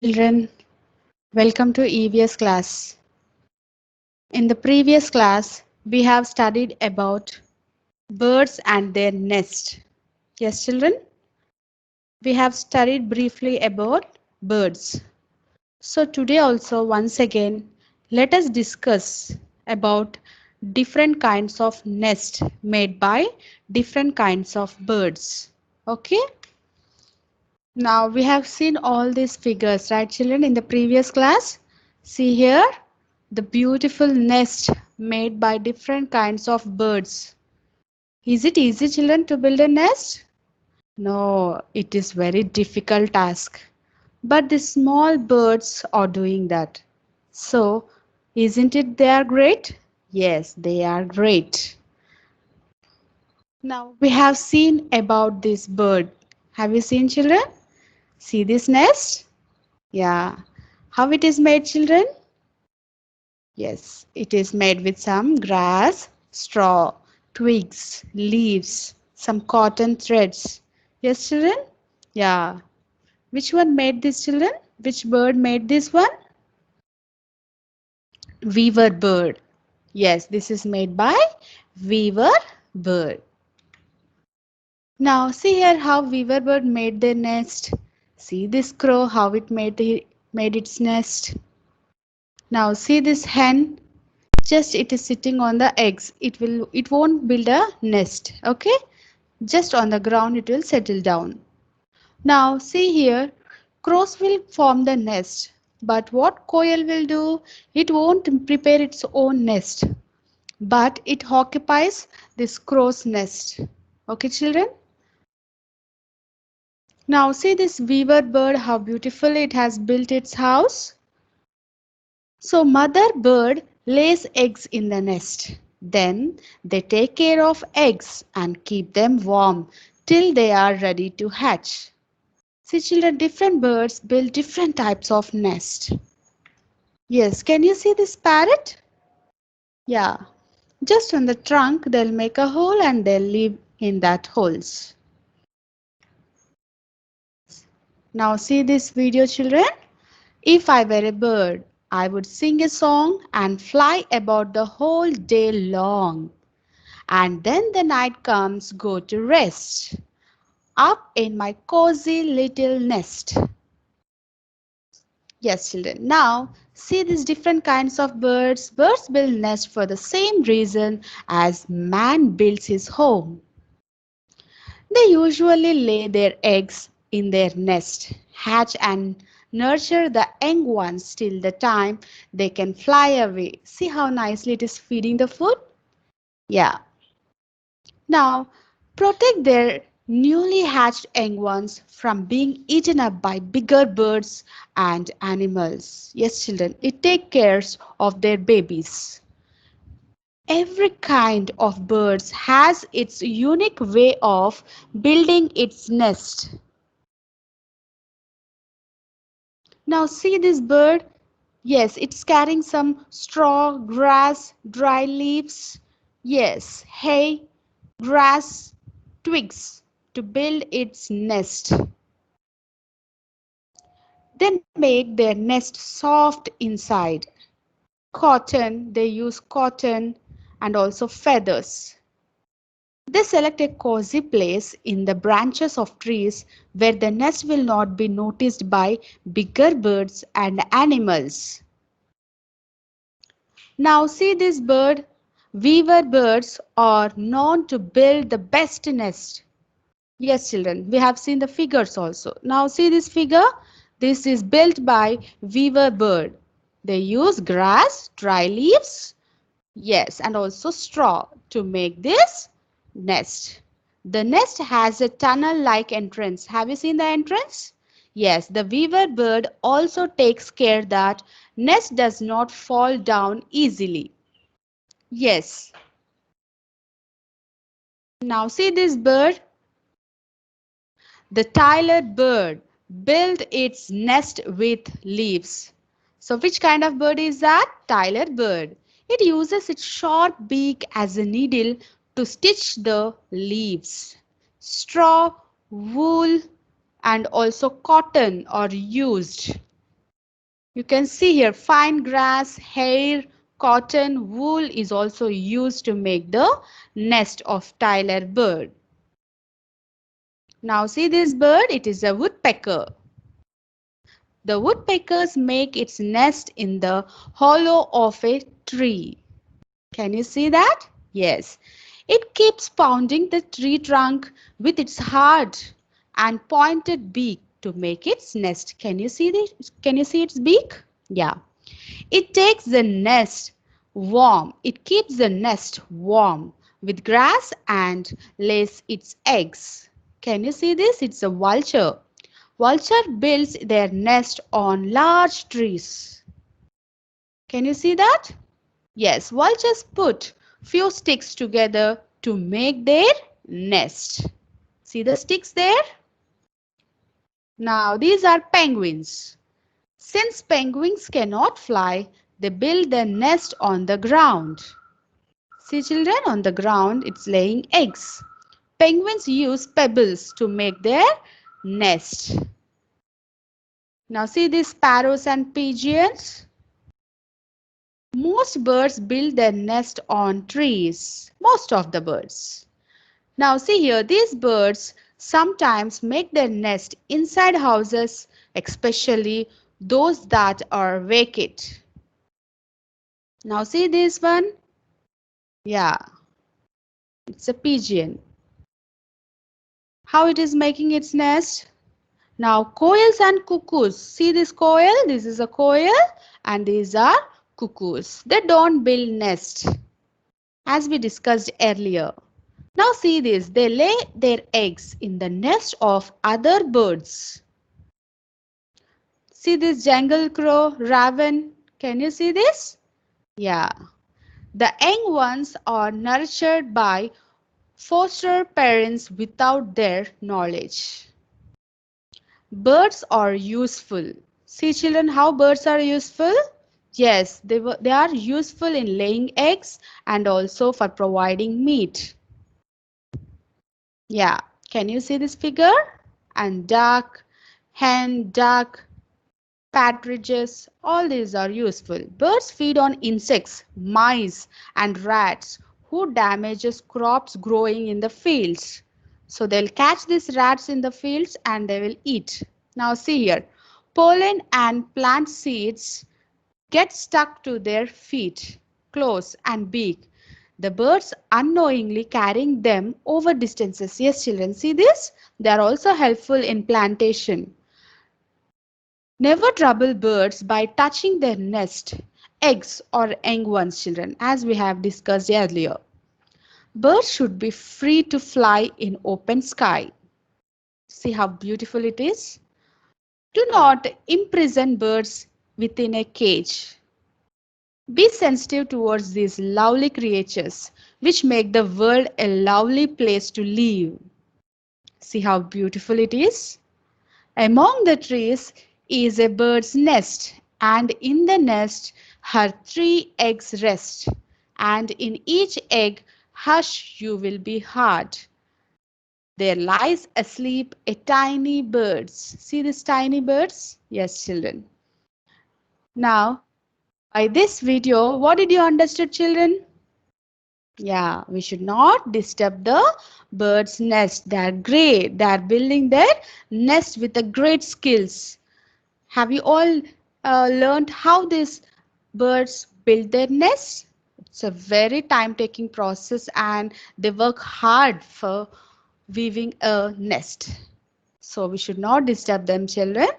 Children, welcome to EVS class. In the previous class, we have studied about birds and their nest. Yes, children, we have studied briefly about birds. So today also, once again, let us discuss about different kinds of nest made by different kinds of birds. Okay? Now we have seen all these figures, right children, in the previous class. See here, the beautiful nest made by different kinds of birds. Is it easy children to build a nest? No, it is very difficult task. But the small birds are doing that. So, isn't it they are great? Yes, they are great. Now we have seen about this bird. Have you seen children? See this nest? Yeah. How it is made, children? Yes, it is made with some grass, straw, twigs, leaves, some cotton threads. Yes, children? Yeah. Which one made this, children? Which bird made this one? Weaver bird. Yes, this is made by weaver bird. Now, see here how weaver bird made their nest. See this crow, how it made its nest. Now, see this hen. Just it is sitting on the eggs. It won't build a nest. Okay, just on the ground it will settle down. Now see here, crows will form the nest, but what quail will do, it won't prepare its own nest, but it occupies this crow's nest. Okay children, now see this weaver bird, how beautiful it has built its house. So mother bird lays eggs in the nest. Then they take care of eggs and keep them warm till they are ready to hatch. See children, different birds build different types of nest. Yes, can you see this parrot? Yeah, just on the trunk they'll make a hole and they'll live in that holes. Now see this video children. If I were a bird, I would sing a song and fly about the whole day long. And then the night comes, go to rest, up in my cozy little nest. Yes, children. Now, see these different kinds of birds. Birds build nests for the same reason as man builds his home. They usually lay their eggs in their nest, hatch and nurture the young ones till the time they can fly away. See how nicely it is feeding the food? Yeah. Now, protect their newly hatched young ones from being eaten up by bigger birds and animals. Yes, children, it takes care of their babies. Every kind of birds has its unique way of building its nest. Now see this bird. Yes, it's carrying some straw, grass, dry leaves. Yes, hay, grass, twigs to build its nest. They make their nest soft inside. Cotton, they use cotton and also feathers. They select a cozy place in the branches of trees where the nest will not be noticed by bigger birds and animals. Now see this bird. Weaver birds are known to build the best nest. Yes, children, we have seen the figures also. Now see this figure. This is built by weaver bird. They use grass, dry leaves, yes, and also straw to make this nest. The nest has a tunnel-like entrance. Have you seen the entrance? Yes, the weaver bird also takes care that nest does not fall down easily. Yes. Now see this bird. The Tyler bird built its nest with leaves. So which kind of bird is that? Tyler bird. It uses its sharp beak as a needle to stitch the leaves. Straw, wool and also cotton are used. You can see here fine grass, hair, cotton, wool is also used to make the nest of Tyler bird. Now see this bird, it is a woodpecker. The woodpeckers make its nest in the hollow of a tree. Can you see that? Yes. It keeps pounding the tree trunk with its hard and pointed beak to make its nest. Can you see this? Can you see its beak? Yeah. It takes the nest warm. It keeps the nest warm with grass and lays its eggs. Can you see this? It's a vulture. Vulture builds their nest on large trees. Can you see that? Yes, vultures put few sticks together to make their nest. See the sticks there? Now these are penguins. Since penguins cannot fly, they build their nest on the ground. See children, on the ground it's laying eggs. Penguins use pebbles to make their nest. Now see these sparrows and pigeons. Most birds build their nest on trees. Most of the birds. Now see here, these birds sometimes make their nest inside houses, especially those that are vacant. Now see this one. Yeah, it's a pigeon. How it is making its nest? Now coils and cuckoos. See this coil? This is a coil and these are cuckoos. They don't build nest as we discussed earlier. Now see this. They lay their eggs in the nest of other birds. See this jungle crow, raven. Can you see this? Yeah. The young ones are nurtured by foster parents without their knowledge. Birds are useful. See children how birds are useful? Yes, they are useful in laying eggs and also for providing meat. Yeah, can you see this figure? And duck, hen, duck, partridges, all these are useful. Birds feed on insects, mice and rats who damages crops growing in the fields. So they'll catch these rats in the fields and they will eat. Now see here, pollen and plant seeds get stuck to their feet, claws and beak. The birds unknowingly carrying them over distances. Yes children, see this? They are also helpful in plantation. Never trouble birds by touching their nest, eggs or young ones children, as we have discussed earlier. Birds should be free to fly in open sky. See how beautiful it is? Do not imprison birds within a cage. Be sensitive towards these lovely creatures which make the world a lovely place to live. See how beautiful it is? Among the trees is a bird's nest, and in the nest her 3 eggs rest, and in each egg hush you will be heard. There lies asleep a tiny bird. See these tiny birds? Yes, children. Now, by this video, what did you understand, children? Yeah, we should not disturb the bird's nest. They are great. They are building their nest with a great skills. Have you all learned how these birds build their nests? It's a very time-taking process and they work hard for weaving a nest. So we should not disturb them, children.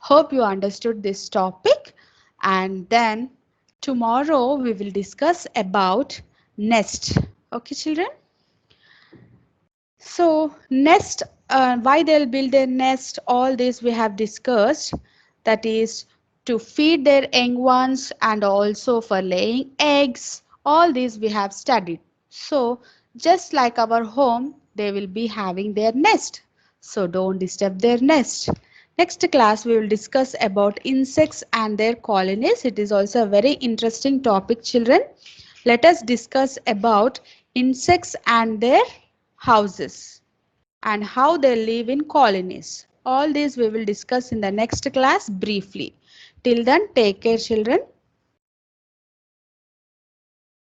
Hope you understood this topic. And then tomorrow we will discuss about nest. Okay, children? So nest, why they'll build a nest, all this we have discussed. That is to feed their young ones and also for laying eggs. All these we have studied. So just like our home, they will be having their nest. So don't disturb their nest. Next class we will discuss about insects and their colonies. It is also a very interesting topic, children. Let us discuss about insects and their houses and how they live in colonies. All these we will discuss in the next class briefly. Till then, take care children.